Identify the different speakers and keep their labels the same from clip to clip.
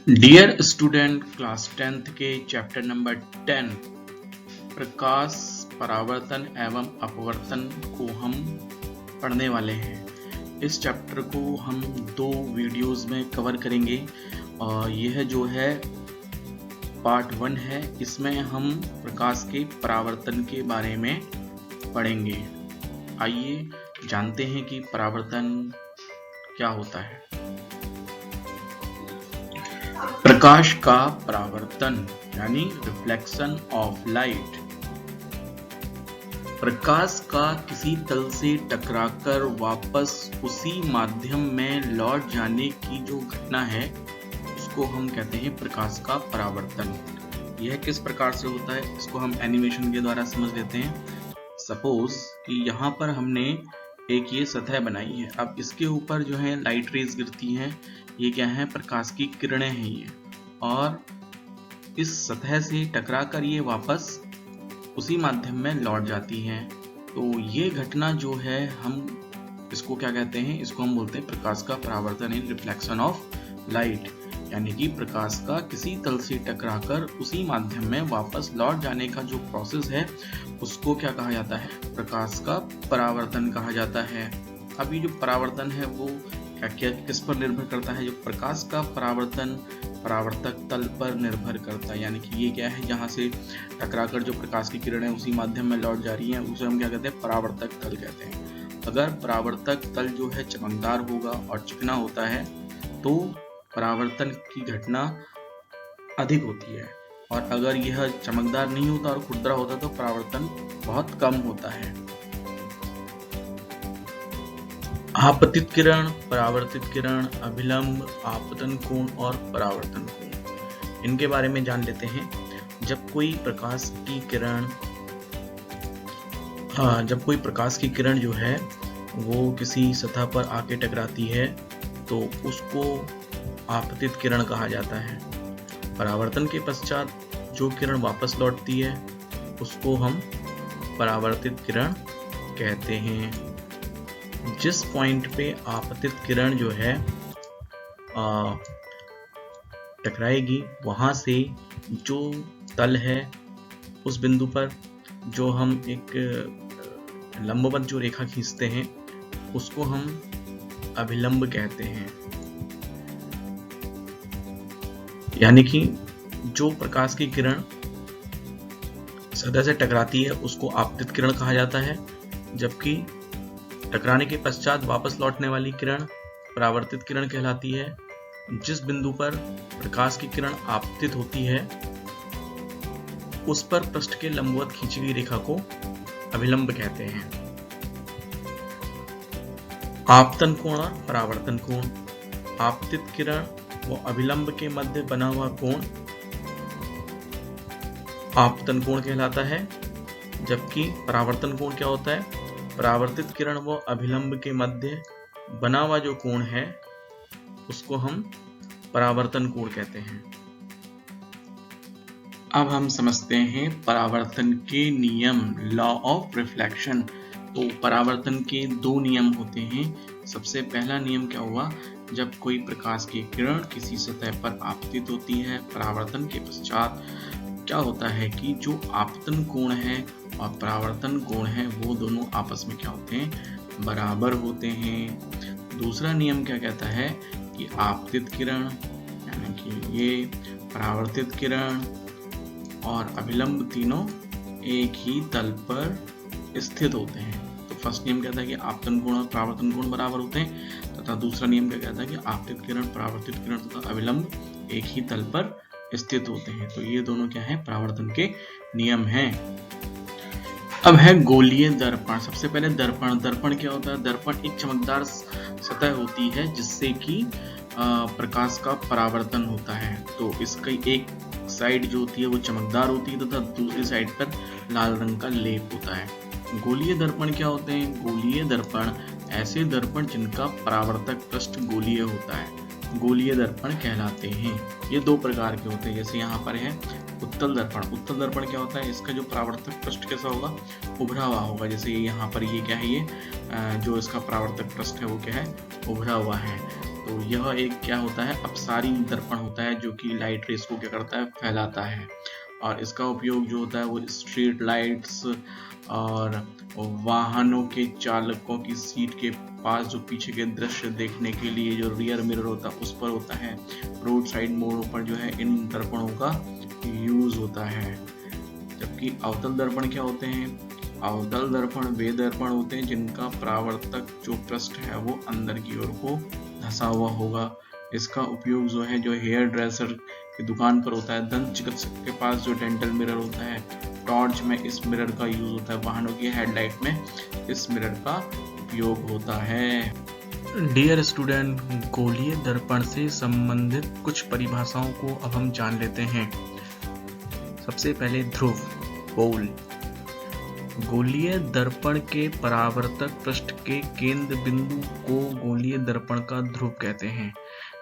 Speaker 1: Dear student, class 10th के chapter number 10 प्रकाश परावर्तन एवं अपवर्तन को हम पढ़ने वाले हैं। इस चैप्टर को हम 2 वीडियोस में कवर करेंगे और यह जो है पार्ट 1 है। इसमें हम प्रकाश के परावर्तन के बारे में पढ़ेंगे। आइए जानते हैं कि परावर्तन क्या होता है। प्रकाश का परावर्तन यानी रिफ्लेक्शन ऑफ लाइट। प्रकाश का किसी तल से टकराकर वापस उसी माध्यम में लौट जाने की जो घटना है उसको हम कहते हैं प्रकाश का परावर्तन। यह किस प्रकार से होता है इसको हम एनिमेशन के द्वारा समझ लेते हैं। सपोज कि यहाँ पर हमने एक ये सतह बनाई है। अब इसके ऊपर जो है लाइट रेज गिरती हैं। ये क्या है? प्रकाश की किरणें हैं ये, और इस सतह से टकराकर ये वापस उसी माध्यम में लौट जाती हैं। तो ये घटना जो है हम इसको क्या कहते हैं? इसको हम बोलते हैं प्रकाश का परावर्तन यानी रिफ्लेक्शन ऑफ लाइट, यानी कि प्रकाश का किसी तल से टकराकर उसी माध्यम में वापस लौट जाने का जो प्रोसेस है उसको क्या कहा जाता है? प्रकाश का परावर्तन कहा जाता है। अब ये जो परावर्तन है वो क्या किस पर निर्भर करता है? जो प्रकाश का परावर्तन परावर्तक तल पर निर्भर करता है, यानी कि ये क्या है? जहाँ से टकराकर जो प्रकाश की किरणें उसी माध्यम में लौट जा रही हैं उसे हम क्या कहते हैं? परावर्तक तल कहते हैं। अगर परावर्तक तल जो है चमकदार होगा और चिकना होता है तो परावर्तन की घटना अधिक होती है, और अगर यह चमकदार नहीं होता और खुरदरा होता तो परावर्तन बहुत कम होता है। आपतित किरण, परावर्तित किरण, अभिलंब, आपतन कोण और परावर्तन कोण, इनके बारे में जान लेते हैं। जब कोई प्रकाश की किरण जो है वो किसी सतह पर आके टकराती है तो उसको आपतित किरण कहा जाता है। परावर्तन के पश्चात जो किरण वापस लौटती है उसको हम परावर्तित किरण कहते हैं। जिस पॉइंट पे आपतित किरण जो है टकराएगी वहां से जो तल है उस बिंदु पर जो हम एक लंबवत जो रेखा खींचते हैं उसको हम अभिलंब कहते हैं। यानी कि जो प्रकाश की किरण सतह से टकराती है उसको आपतित किरण कहा जाता है, जबकि टकराने के पश्चात वापस लौटने वाली किरण परावर्तित किरण कहलाती है। जिस बिंदु पर प्रकाश की किरण आपतित होती है उस पर पृष्ठ के लंबवत खींची गई रेखा को अभिलंब कहते हैं। आपतन कोण और परावर्तन कोण। आपतित किरण व अभिलंब के मध्य बना हुआ कोण आपतन कोण कहलाता है, जबकि परावर्तन कोण क्या होता है? परावर्तित किरण व अभिलंब के मध्य बना हुआ जो कोण है उसको हम परावर्तन कोण कहते हैं। अब हम समझते हैं परावर्तन के नियम, लॉ ऑफ रिफ्लेक्शन। तो परावर्तन के 2 नियम होते हैं। सबसे पहला नियम क्या हुआ? जब कोई प्रकाश की किरण किसी सतह पर आपतित होती है, परावर्तन के पश्चात क्या होता है कि जो आपतन कोण है और परावर्तन कोण है वो दोनों आपस में क्या होते हैं? बराबर होते हैं। दूसरा नियम क्या कहता है कि आपतित किरण यानी कि ये परावर्तित किरण और अभिलंब तीनों एक ही तल पर स्थित होते हैं। तो फर्स्ट नियम कहता है कि आपतन कोण और परावर्तन कोण बराबर होते हैं, तथा दूसरा नियम क्या कहता है कि आपतित किरण, परावर्तित किरण तथा अभिलंब एक ही तल पर स्थित होते हैं। तो ये दोनों क्या है? परावर्तन के नियम हैं। अब है गोलीय दर्पण। सबसे पहले दर्पण क्या होता है? दर्पण एक चमकदार सतह होती है जिससे कि प्रकाश का परावर्तन होता है। तो इसकी एक साइड जो होती है वो चमकदार होती है तथा दूसरी साइड पर लाल रंग का लेप होता है। गोलीय दर्पण क्या होते हैं? गोलीय दर्पण ऐसे दर्पण जिनका परावर्तक पृष्ठ गोलीय होता है गोलीय दर्पण कहलाते हैं। ये 2 प्रकार के होते हैं। जैसे यहाँ पर है उत्तल दर्पण। उत्तल दर्पण क्या होता है? इसका जो परावर्तक पृष्ठ कैसा होगा? उभरा हुआ होगा। जैसे यहाँ पर ये क्या है? ये जो इसका परावर्तक पृष्ठ है वो क्या है? उभरा हुआ है। तो यह एक क्या होता है, अपसारी दर्पण होता है जो कि लाइट रेस को क्या करता है, फैलाता है। और इसका उपयोग जो होता है वो स्ट्रीट लाइट्स और वाहनों के चालकों की सीट के पास जो पीछे के दृश्य देखने के लिए जो रियर मिरर होता है उस पर होता है। रोड साइड मोड़ों पर जो है इन दर्पणों का यूज होता है। जबकि अवतल दर्पण क्या होते हैं, अवतल दर्पण वे दर्पण होते हैं जिनका परावर्तक जो पृष्ठ है वो अंदर की ओर को धंसा हुआ होगा। इसका उपयोग जो है जो हेयर ड्रेसर की दुकान पर होता है, दंत चिकित्सक के पास जो डेंटल मिरर होता है, टॉर्च में इस मिरर का यूज होता है, वाहनों की हेडलाइट में इस मिरर का उपयोग होता है। डियर स्टूडेंट, गोलीय दर्पण से संबंधित कुछ परिभाषाओं को अब हम जान लेते हैं। सबसे पहले ध्रुव, पोल। गोलीय दर्पण के परावर्तक पृष्ठ के केंद्र बिंदु को गोलीय दर्पण का ध्रुव कहते हैं।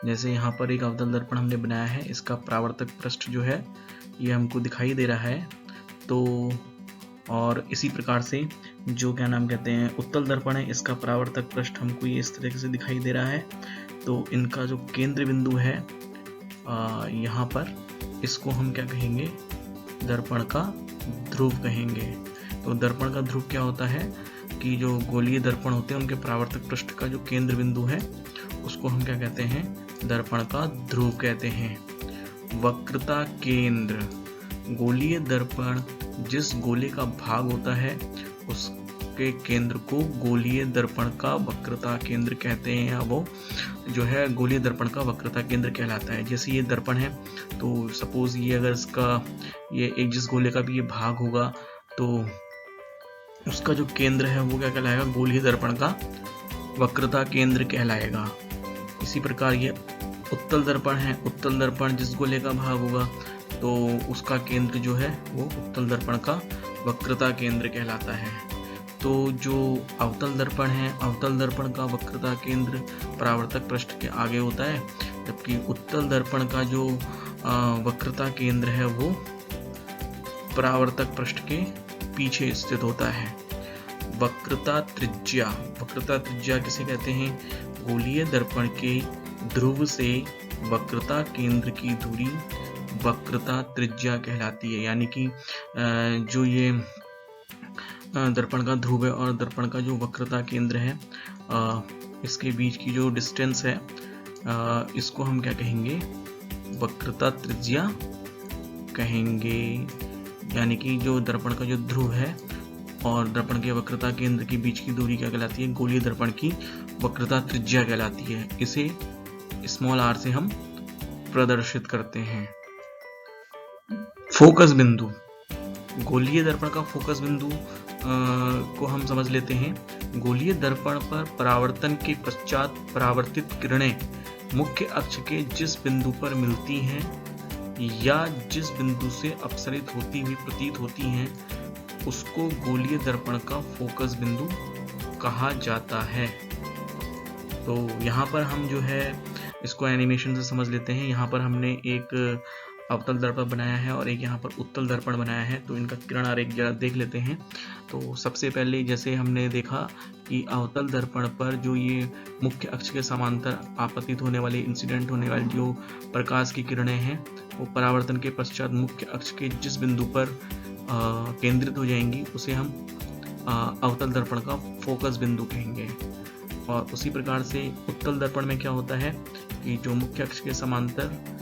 Speaker 1: जैसे यहाँ पर एक अवतल दर्पण हमने बनाया है, इसका परावर्तक पृष्ठ जो है ये हमको दिखाई दे रहा है। तो और इसी प्रकार से जो क्या नाम कहते हैं उत्तल दर्पण है, इसका परावर्तक पृष्ठ हमको ये इस तरीके से दिखाई दे रहा है। तो इनका जो केंद्र बिंदु है यहाँ पर, इसको हम क्या कहेंगे, दर्पण का ध्रुव कहेंगे। तो दर्पण का ध्रुव क्या होता है कि जो गोलीय दर्पण होते हैं उनके परावर्तक पृष्ठ का जो केंद्र बिंदु है उसको हम क्या कहते हैं, दर्पण का ध्रुव कहते हैं। वक्रता केंद्र, गोलीय दर्पण जिस गोले का भाग होता है उसके केंद्र को गोलीय दर्पण का वक्रता केंद्र कहते हैं, या वो जो है गोलीय दर्पण का वक्रता केंद्र कहलाता है। जैसे ये दर्पण है तो सपोज ये अगर इसका ये एक जिस गोले का भी ये भाग होगा तो उसका जो केंद्र है वो क्या कहलाएगा, गोलीय दर्पण का वक्रता केंद्र कहलाएगा। इसी प्रकार ये उत्तल दर्पण है, उत्तल दर्पण जिस गोले का भाग होगा तो उसका केंद्र जो है वो उत्तल दर्पण का वक्रता केंद्र कहलाता है। तो जो अवतल दर्पण है, अवतल दर्पण का वक्रता केंद्र परावर्तक पृष्ठ के आगे होता है, जबकि उत्तल दर्पण का जो वक्रता केंद्र है वो परावर्तक पृष्ठ के पीछे स्थित होता है। वक्रता त्रिज्या, वक्रता त्रिज्या किसे कहते हैं, गोलीय दर्पण के ध्रुव से वक्रता केंद्र की दूरी वक्रता त्रिज्या कहलाती है। यानी कि जो ये दर्पण का ध्रुव है और दर्पण का जो वक्रता केंद्र है इसके बीच की जो डिस्टेंस है इसको हम क्या कहेंगे, वक्रता त्रिज्या कहेंगे। यानी कि जो दर्पण का जो ध्रुव है और दर्पण के वक्रता केंद्र के बीच की दूरी क्या कहलाती है, गोलीय दर्पण की वक्रता त्रिज्या कहलाती है। इसे स्मॉल r से हम प्रदर्शित करते हैं। फोकस बिंदु, गोलीय दर्पण का फोकस बिंदु को हम समझ लेते हैं। गोलीय दर्पण पर परावर्तन के पश्चात परावर्तित किरणें मुख्य अक्ष के जिस बिंदु पर मिलती हैं या जिस बिंदु से अपसरित होती हुई प्रतीत होती हैं उसको गोलीय दर्पण का फोकस बिंदु कहा जाता है। तो यहाँ पर हम जो है इसको एनिमेशन से समझ लेते हैं। यहाँ पर हमने एक अवतल दर्पण बनाया है और एक यहाँ पर उत्तल दर्पण बनाया है, तो इनका किरण आरेख जरा देख लेते हैं। तो सबसे पहले जैसे हमने देखा कि अवतल दर्पण पर जो ये मुख्य अक्ष के समांतर आपतित होने वाली इंसिडेंट होने वाली जो प्रकाश की किरणें हैं वो परावर्तन के पश्चात मुख्य अक्ष के जिस बिंदु पर केंद्रित हो जाएंगी उसे हम अवतल दर्पण का फोकस बिंदु कहेंगे। और उसी प्रकार से उत्तल दर्पण में क्या होता है कि जो मुख्य अक्ष के समांतर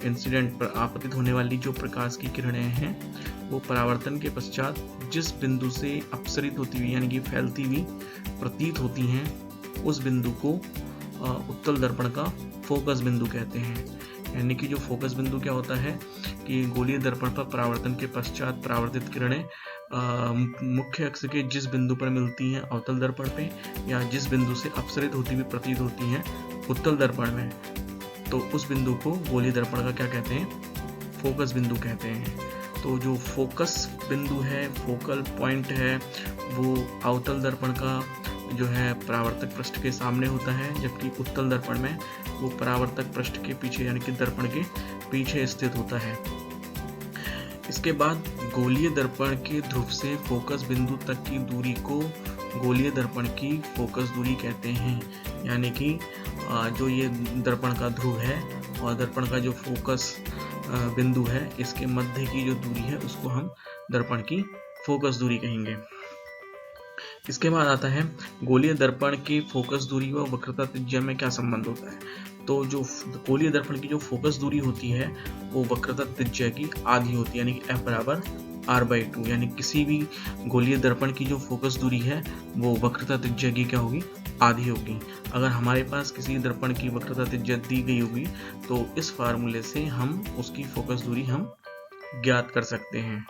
Speaker 1: इंसिडेंट पर आपतित होने वाली जो प्रकाश की किरणें हैं वो परावर्तन के पश्चात जिस बिंदु से अपसरित होती हुई यानी कि फैलती हुई प्रतीत होती हैं उस बिंदु को उत्तल दर्पण का फोकस बिंदु कहते हैं। यानी कि जो फोकस बिंदु क्या होता है कि गोलीय दर्पण पर परावर्तन के पश्चात परावर्तित किरणें मुख्य अक्ष के जिस बिंदु पर मिलती हैं अवतल दर्पण पे या जिस बिंदु से अपसरित होती हुई प्रतीत होती हैं उत्तल दर्पण में, तो उस बिंदु को गोलीय दर्पण का क्या कहते हैं, फोकस बिंदु कहते हैं। तो जो फोकस बिंदु है, फोकल पॉइंट है, वो अवतल दर्पण का जो है परावर्तक पृष्ठ के सामने होता है, जबकि उत्तल दर्पण में वो परावर्तक पृष्ठ के पीछे यानी कि दर्पण के पीछे स्थित होता है। इसके बाद गोलीय दर्पण के ध्रुव से फोकस बिंदु तक की दूरी को गोलीय दर्पण की फोकस दूरी कहते हैं। यानी कि जो ये दर्पण का ध्रुव है और दर्पण का जो फोकस बिंदु है, इसके मध्य की जो दूरी है उसको हम दर्पण की फोकस दूरी कहेंगे। इसके बाद आता है गोलीय दर्पण की फोकस दूरी व वक्रता त्रिज्या में क्या संबंध होता है। तो जो गोलीय दर्पण की जो फोकस दूरी होती है वो वक्रता त्रिज्या की आधी होती है, यानी कि F बराबर R/2, यानी किसी भी गोलीय दर्पण की जो फोकस दूरी है वो वक्रता त्रिज्या की क्या होगी, आधी होगी। अगर हमारे पास किसी दर्पण की वक्रता त्रिज्या दी गई होगी तो इस फार्मूले से हम उसकी फोकस दूरी हम ज्ञात कर सकते हैं।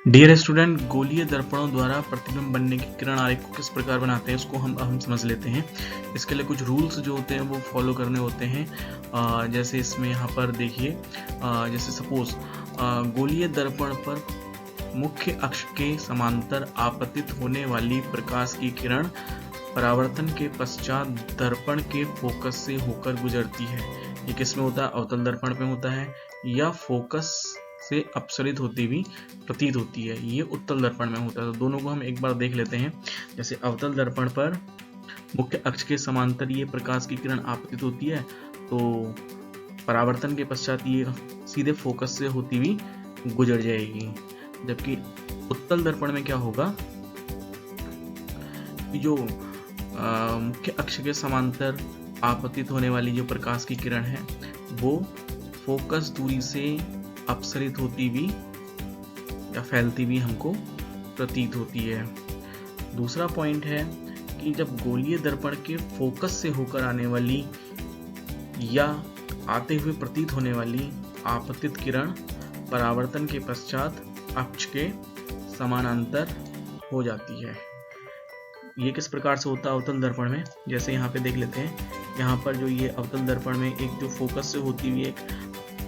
Speaker 1: डियर स्टूडेंट, गोलीय दर्पणों द्वारा प्रतिबिंब बनने की किरण आरेख को किस प्रकार बनाते हैं उसको हम समझ लेते हैं। इसके लिए कुछ रूल्स जो होते हैं वो फॉलो करने होते हैं। जैसे इसमें यहाँ पर देखिए, जैसे सपोज गोलीय दर्पण पर मुख्य अक्ष के समांतर आपतित होने वाली प्रकाश की किरण परावर्तन के पश्चात दर्पण के फोकस से होकर गुजरती है। ये किस में होता है, अवतल दर्पण में होता है, या फोकस से अपसरित होती हुई प्रतीत होती है, ये उत्तल दर्पण में होता है। तो दोनों को हम एक बार देख लेते हैं। जैसे अवतल दर्पण पर मुख्य अक्ष के समांतर ये प्रकाश की किरण आपतित होती है, तो परावर्तन के पश्चात ये सीधे फोकस से होती हुई गुजर जाएगी। जबकि उत्तल दर्पण में क्या होगा, जो मुख्य अक्ष के समांतर आपतित होने वाली जो प्रकाश की किरण है वो फोकस दूरी से अपसरित होती हुई या फैलती हुई हमको प्रतीत होती है। दूसरा पॉइंट है कि जब गोलीय दर्पण के फोकस से होकर आने वाली या आते हुए प्रतीत होने वाली आपतित किरण परावर्तन के पश्चात अक्ष के समानांतर हो जाती है। ये किस प्रकार से होता है अवतल दर्पण में, जैसे यहाँ पे देख लेते हैं। यहाँ पर जो ये अवतल दर्पण में एक जो फोकस से होती हुई एक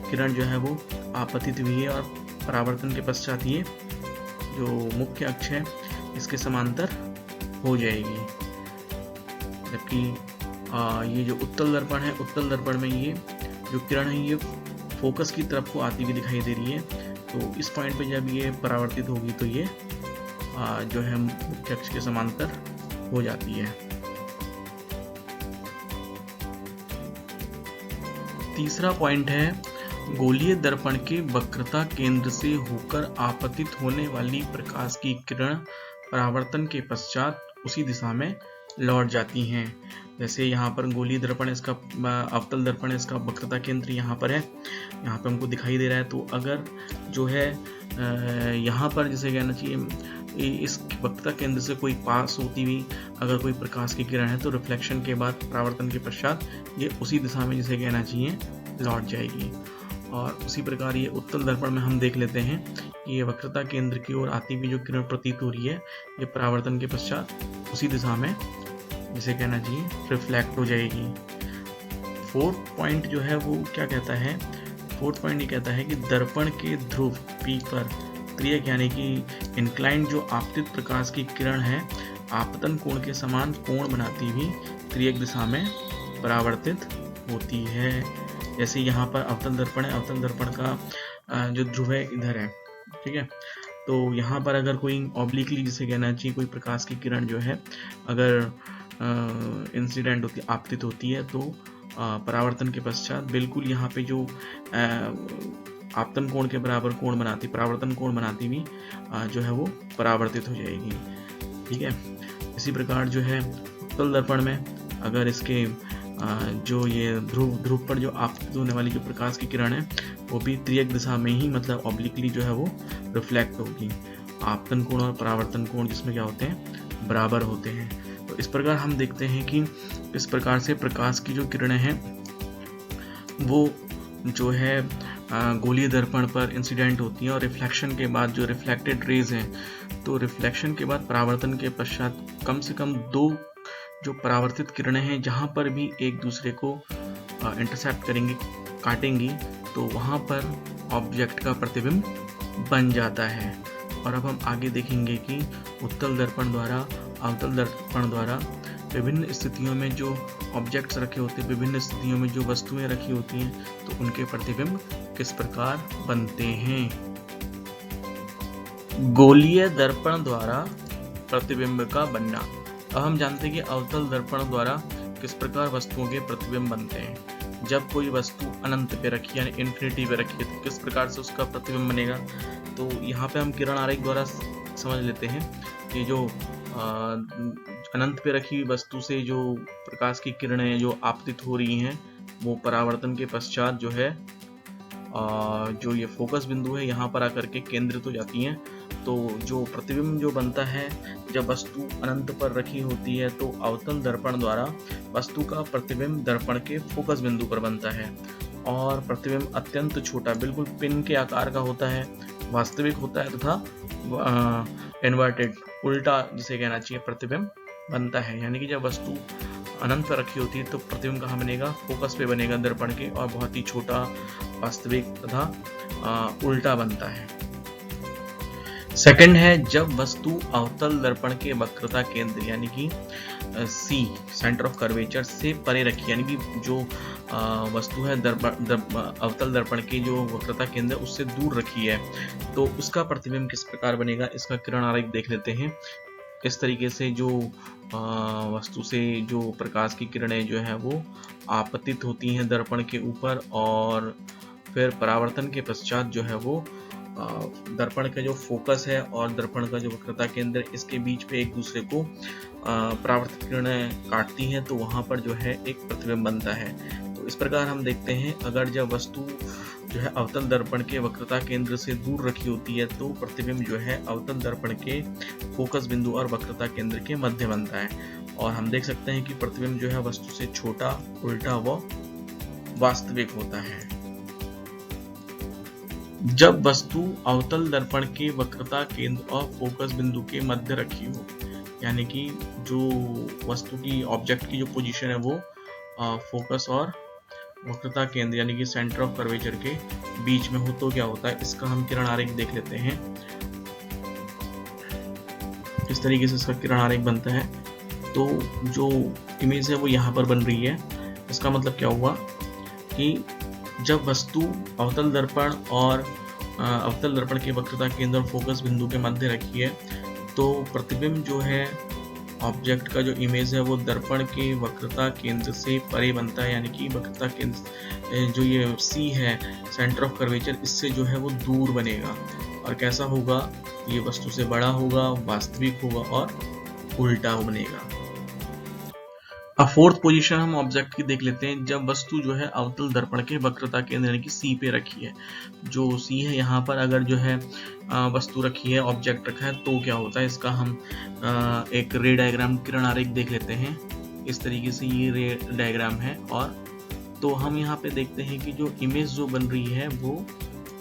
Speaker 1: किरण जो है वो आपतित हुई है और परावर्तन के पश्चात ये जो मुख्य अक्ष है इसके समांतर हो जाएगी। जबकि ये जो उत्तल दर्पण है, उत्तल दर्पण में ये जो किरण है ये फोकस की तरफ को आती हुई दिखाई दे रही है। तो इस पॉइंट पे जब ये परावर्तित होगी तो ये जो है मुख्य अक्ष के समांतर हो जाती है। तीसरा पॉइंट है गोलीय दर्पण के वक्रता केंद्र से होकर आपतित होने वाली प्रकाश की किरण परावर्तन के पश्चात उसी दिशा में लौट जाती हैं। जैसे यहाँ पर गोलीय दर्पण इसका अवतल दर्पण इसका वक्रता केंद्र यहाँ पर है, यहाँ पे हमको दिखाई दे रहा है। तो अगर जो है यहाँ पर जैसे कहना चाहिए इस वक्रता केंद्र से कोई पास होती हुई अगर कोई प्रकाश की किरण है तो रिफ्लेक्शन के बाद परावर्तन के पश्चात ये उसी दिशा में जिसे कहना चाहिए लौट जाएगी। और उसी प्रकार ये उत्तल दर्पण में हम देख लेते हैं कि ये वक्रता केंद्र की ओर आती हुई जो किरण प्रतीत हो रही है ये परावर्तन के पश्चात उसी दिशा में जिसे कहना चाहिए रिफ्लेक्ट हो जाएगी। फोर्थ पॉइंट जो है वो क्या कहता है, फोर्थ पॉइंट ये कहता है कि दर्पण के ध्रुव P पर त्रियक यानी कि इंक्लाइंड जो आपतित प्रकाश की किरण है आपतन कोण के समान कोण बनाती हुई त्रियक दिशा में परावर्तित होती है। जैसे यहाँ पर अवतल दर्पण है, अवतल दर्पण का जो ध्रुव है इधर है, ठीक है। तो यहाँ पर अगर कोई ऑब्लिकली जिसे कहना चाहिए कोई प्रकाश की किरण जो है अगर इंसिडेंट होती आपतित होती है तो परावर्तन के पश्चात बिल्कुल यहाँ पे जो आपतन कोण के बराबर कोण बनाती परावर्तन कोण बनाती हुई जो है वो परावर्तित हो जाएगी, ठीक है। इसी प्रकार जो है उत्तल दर्पण में अगर इसके जो ये ध्रुव पर जो आपतित होने वाली जो प्रकाश की किरण है वो भी त्रियक दिशा में ही मतलब ऑब्लिकली जो है वो रिफ्लेक्ट होगी। आपतन कोण और परावर्तन कोण जिसमें क्या होते हैं बराबर होते हैं। तो इस प्रकार हम देखते हैं कि इस प्रकार से प्रकाश की जो किरणें हैं वो जो है गोलीय दर्पण पर इंसिडेंट होती हैं और रिफ्लेक्शन के बाद जो रिफ्लेक्टेड रेज हैं तो रिफ्लेक्शन के बाद परावर्तन के पश्चात कम से कम दो जो परावर्तित किरणें हैं जहाँ पर भी एक दूसरे को इंटरसेप्ट करेंगी काटेंगी तो वहाँ पर ऑब्जेक्ट का प्रतिबिंब बन जाता है। और अब हम आगे देखेंगे कि उत्तल दर्पण द्वारा अवतल दर्पण द्वारा विभिन्न स्थितियों में जो ऑब्जेक्ट्स रखे होते हैं विभिन्न स्थितियों में जो वस्तुएं रखी होती हैं तो उनके प्रतिबिंब किस प्रकार बनते हैं। गोलीय दर्पण द्वारा प्रतिबिंब का बनना। अब हम जानते हैं कि अवतल दर्पण द्वारा किस प्रकार वस्तुओं के प्रतिबिंब बनते हैं। जब कोई वस्तु अनंत पे रखी यानी इन्फिनिटी पे रखी है तो किस प्रकार से उसका प्रतिबिंब बनेगा। तो यहाँ पे हम किरण आरेख द्वारा समझ लेते हैं कि जो अनंत पे रखी वस्तु से जो प्रकाश की किरणें जो आपतित हो रही हैं वो परावर्तन के पश्चात जो है जो ये फोकस बिंदु है यहाँ पर आकर के केंद्रित हो जाती हैं। तो जो प्रतिबिंब जो बनता है जब वस्तु अनंत पर रखी होती है तो अवतल दर्पण द्वारा वस्तु का प्रतिबिंब दर्पण के फोकस बिंदु पर बनता है और प्रतिबिंब अत्यंत छोटा बिल्कुल पिन के आकार का होता है, वास्तविक होता है तथा इन्वर्टेड उल्टा जिसे कहना चाहिए प्रतिबिंब बनता है। यानी कि जब वस्तु अनंत पर रखी होती है तो प्रतिबिंब कहाँ बनेगा, फोकस पे बनेगा दर्पण के और बहुत ही छोटा वास्तविक तथा उल्टा बनता है। सेकंड है जब वस्तु अवतल दर्पण के वक्रता केंद्र यानी कि सी सेंटर ऑफ कर्वेचर से परे रखी, यानी कि जो वस्तु है अवतल दर्पण के जो वक्रता केंद्र उससे दूर रखी है तो उसका प्रतिबिंब किस प्रकार बनेगा। इसका किरण आरेख देख लेते हैं। इस तरीके से जो वस्तु से जो प्रकाश की किरणें जो है वो आपतित होती हैं दर्पण के ऊपर और फिर परावर्तन के पश्चात जो है वो दर्पण का जो फोकस है और दर्पण का जो वक्रता केंद्र इसके बीच पे एक दूसरे को परावर्तित किरणें काटती हैं तो वहां पर जो है एक प्रतिबिंब बनता है। तो इस प्रकार हम देखते हैं अगर जब वस्तु जो है अवतल दर्पण के वक्रता केंद्र से दूर रखी होती है तो प्रतिबिंब जो है अवतल दर्पण के फोकस बिंदु और वक्रता केंद्र के मध्य बनता है और हम देख सकते हैं कि प्रतिबिंब जो है वस्तु से छोटा, उल्टा व वास्तविक होता है। जब वस्तु अवतल दर्पण के वक्रता केंद्र और फोकस बिंदु के मध्य रखी हो, यानी कि जो वस्तु की ऑब्जेक्ट की जो पोजीशन है वो फोकस और वक्रता केंद्र यानी कि सेंटर ऑफ कर्वेचर के बीच में हो तो क्या होता है, इसका हम किरण आरेख देख लेते हैं। इस तरीके से इसका किरण आरेख बनता है। तो जो इमेज है वो यहाँ पर बन रही है। इसका मतलब क्या हुआ कि जब वस्तु अवतल दर्पण और अवतल दर्पण के वक्रता केंद्र और फोकस बिंदु के मध्य रखी है तो प्रतिबिंब जो है ऑब्जेक्ट का जो इमेज है वो दर्पण के वक्रता केंद्र से परे बनता है, यानी कि वक्रता केंद्र जो ये सी है सेंटर ऑफ कर्वेचर इससे जो है वो दूर बनेगा और कैसा होगा, ये वस्तु से बड़ा होगा, वास्तविक होगा और उल्टा बनेगा। अब फोर्थ पोजीशन हम ऑब्जेक्ट की देख लेते हैं। जब वस्तु जो है अवतल दर्पण के वक्रता केंद्र यानी कि सी पे रखी है, जो सी है यहाँ पर अगर जो है वस्तु रखी है, ऑब्जेक्ट रखा है तो क्या होता है, इसका हम एक रे डायग्राम किरण आरेख देख लेते हैं। इस तरीके से ये रे डायग्राम है और तो हम यहाँ पे देखते हैं कि जो इमेज जो बन रही है वो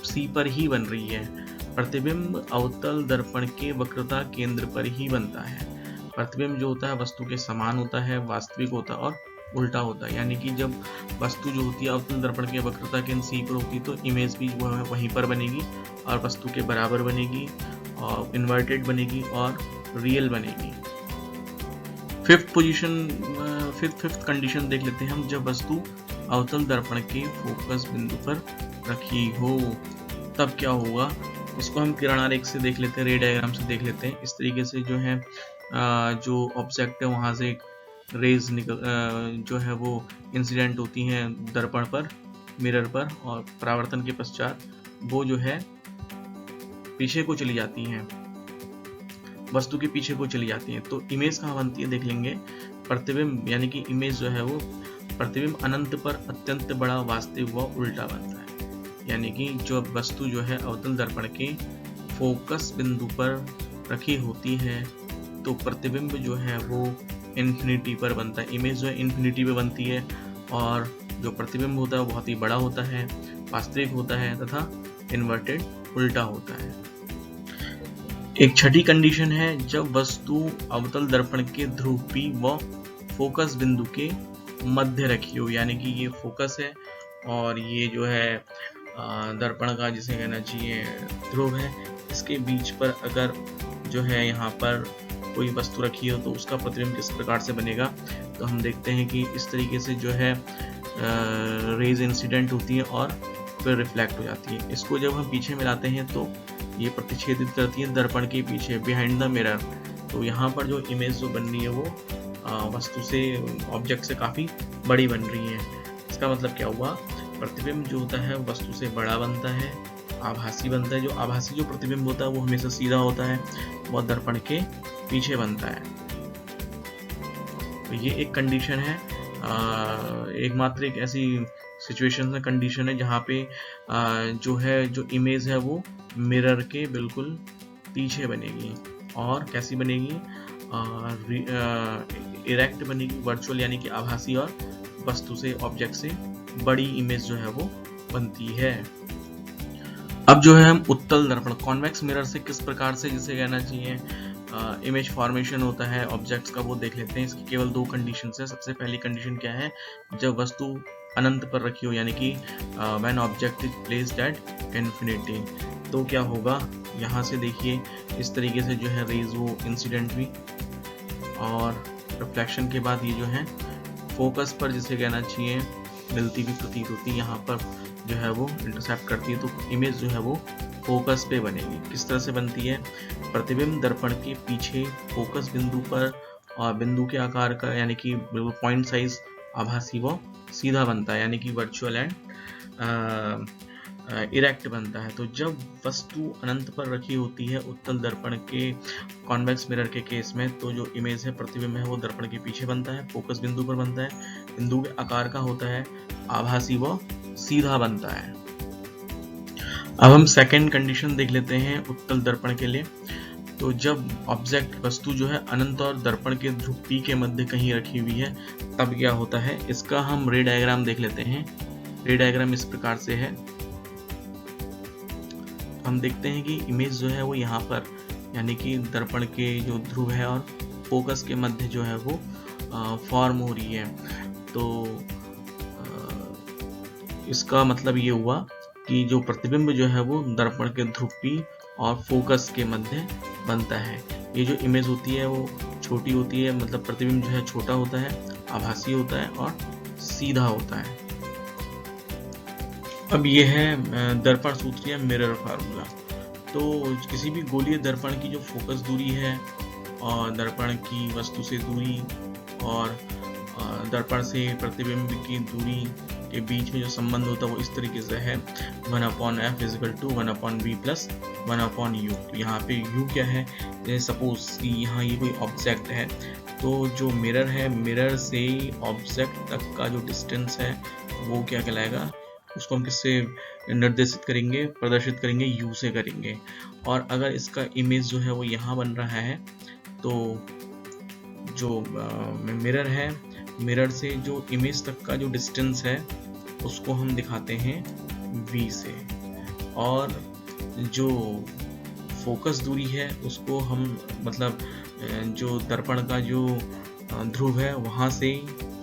Speaker 1: सी पर ही बन रही है। प्रतिबिंब अवतल दर्पण के वक्रता केंद्र पर ही बनता है। प्रतिबिंब जो होता है वस्तु के समान होता है, वास्तविक होता है और उल्टा होता है। यानी कि जब वस्तु जो होती है अवतल दर्पण के वक्रता केंद्र सी पर होती है तो इमेज भी वहीं पर बनेगी और वस्तु के बराबर बनेगी और इन्वर्टेड बनेगी और रियल बनेगी। फिफ्थ कंडीशन देख लेते हैं हम। जब वस्तु अवतल दर्पण के फोकस बिंदु पर रखी हो तब क्या होगा, इसको हम किरण आरेख से देख लेते हैं, रे डायग्राम से देख लेते हैं। इस तरीके से जो है जो ऑब्जेक्ट है वहां से रेज जो है वो इंसिडेंट होती हैं दर्पण पर, मिरर पर और परावर्तन के पश्चात वो जो है पीछे को चली जाती हैं, वस्तु के पीछे को चली जाती हैं। तो इमेज कहाँ बनती है देख लेंगे। प्रतिबिंब यानी कि इमेज जो है वो प्रतिबिंब अनंत पर अत्यंत बड़ा, वास्तविक व उल्टा बनता है। यानी कि जो वस्तु जो है अवतल दर्पण के फोकस बिंदु पर रखी होती है तो प्रतिबिंब जो है वो इन्फिनिटी पर बनता है। इमेज जो है इन्फिनिटी पे बनती है और जो प्रतिबिंब होता है वो बहुत ही बड़ा होता है, वास्तविक होता है तथा इन्वर्टेड उल्टा होता है। एक छठी कंडीशन है जब वस्तु अवतल दर्पण के ध्रुव P व फोकस बिंदु के मध्य रखी हो, यानी कि ये फोकस है और ये जो है दर्पण का जिसे कहना चाहिए ध्रुव है, इसके बीच पर अगर जो है यहाँ पर कोई वस्तु रखी हो तो उसका प्रतिबिंब किस प्रकार से बनेगा। तो हम देखते हैं कि इस तरीके से जो है रेज इंसिडेंट होती है और फिर रिफ्लेक्ट हो जाती है। इसको जब हम पीछे मिलाते हैं तो ये प्रतिच्छेदित करती है दर्पण के पीछे, बिहाइंड द मिरर। तो यहाँ पर जो इमेज जो बन रही है वो वस्तु से, ऑब्जेक्ट से काफ़ी बड़ी बन रही है। इसका मतलब क्या हुआ, प्रतिबिंब जो होता है वस्तु से बड़ा बनता है, आभासी बनता है। जो आभासी जो प्रतिबिंब होता है वो हमेशा सीधा होता है, वो दर्पण के पीछे बनता है। तो ये एक कंडीशन है, एकमात्र एक ऐसी सिचुएशन में कंडीशन है जहाँ पे जो इमेज है वो मिरर के बिल्कुल पीछे बनेगी। और कैसी बनेगी, इरेक्ट बनेगी, वर्चुअल यानी कि आभासी, और वस्तु से, ऑब्जेक्ट से बड़ी इमेज जो है वो बनती है। अब जो है हम उत्तल दर्पण, कॉन्वेक्स मिरर से किस प्रकार से जिसे कहना चाहिए इमेज फॉर्मेशन होता है ऑब्जेक्ट्स का, वो देख लेते हैं। इसकी केवल 2 कंडीशन है। सबसे पहली कंडीशन क्या है, जब वस्तु अनंत पर रखी हो, यानी कि when object is placed at infinity. तो क्या होगा, यहाँ से देखिए इस तरीके से जो है रेज वो इंसिडेंट हुई, और रिफ्लेक्शन के बाद ये जो है फोकस पर जिसे कहना चाहिए मिलती भी प्रतीत होती है, यहाँ पर जो है वो इंटरसेप्ट करती है। तो इमेज जो है वो फोकस पे बनेगी। किस तरह से बनती है, प्रतिबिंब दर्पण के पीछे फोकस बिंदु पर और बिंदु के आकार का, यानी कि बिल्कुल पॉइंट साइज आभासी व सीधा बनता है, यानी कि वर्चुअल एंड इरेक्ट बनता है। तो जब वस्तु अनंत पर रखी होती है उत्तल दर्पण के कॉन्वेक्स मिरर के केस में, तो जो इमेज है, प्रतिबिंब है, वो दर्पण के पीछे बनता है, फोकस बिंदु पर बनता है, बिंदु के आकार का होता है, आभासी व सीधा बनता है। अब हम सेकंड कंडीशन देख लेते हैं उत्तल दर्पण के लिए। तो जब ऑब्जेक्ट वस्तु जो है अनंत और दर्पण के ध्रुव P के मध्य कहीं रखी हुई है, तब क्या होता है, इसका हम रे डायग्राम देख लेते हैं। रे डायग्राम इस प्रकार से है। हम देखते हैं कि इमेज जो है वो यहाँ पर, यानी कि दर्पण के जो ध्रुव है और फोकस के मध्य जो है वो फॉर्म हो रही है। तो इसका मतलब ये हुआ कि जो प्रतिबिंब जो है वो दर्पण के ध्रुव P और फोकस के मध्य बनता है। ये जो इमेज होती है वो छोटी होती है, मतलब प्रतिबिंब जो है छोटा होता है, आभासी होता है और सीधा होता है। अब ये है दर्पण सूत्र या मिरर फार्मूला। तो किसी भी गोलीय दर्पण की जो फोकस दूरी है और दर्पण की वस्तु से दूरी और दर्पण से प्रतिबिंब की दूरी के बीच में जो संबंध होता है वो इस तरीके से है, 1/f = 1/v + 1/u। तो यहाँ पे u क्या है, जैसे सपोज कि यहाँ ये कोई ऑब्जेक्ट है, तो जो मिरर है, मिरर से ऑब्जेक्ट तक का जो डिस्टेंस है वो क्या कहलाएगा, उसको हम किससे निर्देशित करेंगे, प्रदर्शित करेंगे, u से करेंगे। और अगर इसका इमेज जो है वो यहाँ बन रहा है, तो जो मिरर है, मिरर से जो इमेज तक का जो डिस्टेंस है उसको हम दिखाते हैं v से, और जो फोकस दूरी है उसको हम, मतलब जो दर्पण का जो ध्रुव है वहां से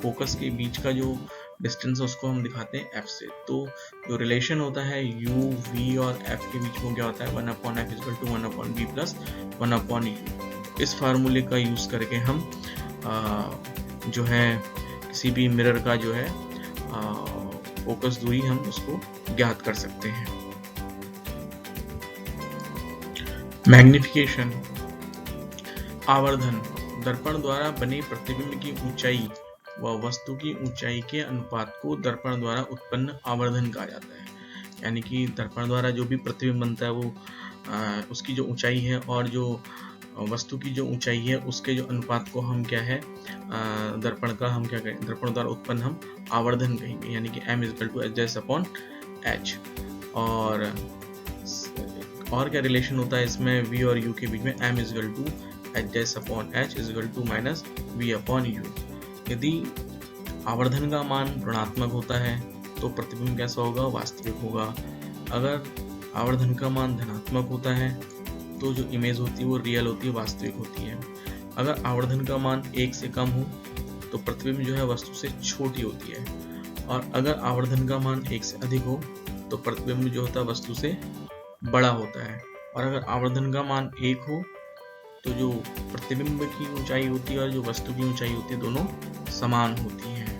Speaker 1: फोकस के बीच का जो डिस्टेंस है उसको हम दिखाते हैं f से। तो जो रिलेशन होता है u, v और f के बीच में क्या होता है, 1/f = 1/v + 1/u। इस फार्मूले का यूज करके हम जो है किसी भी मिरर का जो है फोकस दूरी हम उसको ज्ञात कर सकते हैं। मैग्निफिकेशन, आवर्धन, दर्पण द्वारा बने प्रतिबिंब की ऊंचाई व वस्तु की ऊंचाई के अनुपात को दर्पण द्वारा उत्पन्न आवर्धन कहा जाता है। यानी कि दर्पण द्वारा जो भी प्रतिबिंब बनता है वो उसकी जो ऊंचाई है और जो वस्तु की जो ऊंचाई है उसके जो अनुपात को हम क्या है, दर्पण का हम क्या कहेंगे, दर्पण द्वारा उत्पन्न हम आवर्धन कहेंगे। यानी कि m = h/h। और क्या रिलेशन होता है इसमें v और u के बीच में, m = h/h = -v/u। यदि आवर्धन का मान ऋणात्मक होता है तो प्रतिबिंब कैसा होगा, वास्तविक होगा। अगर आवर्धन का मान धनात्मक होता है तो जो इमेज होती है वो रियल होती है, वास्तविक होती है। अगर आवर्धन का मान 1 से कम हो तो प्रतिबिंब जो है वस्तु से छोटी होती है, और अगर आवर्धन का मान 1 से अधिक हो तो प्रतिबिंब जो होता है वस्तु से बड़ा होता है। और अगर आवर्धन का मान 1 हो तो जो प्रतिबिंब की ऊंचाई होती है और जो वस्तु की ऊंचाई होती है दोनों समान होती हैं।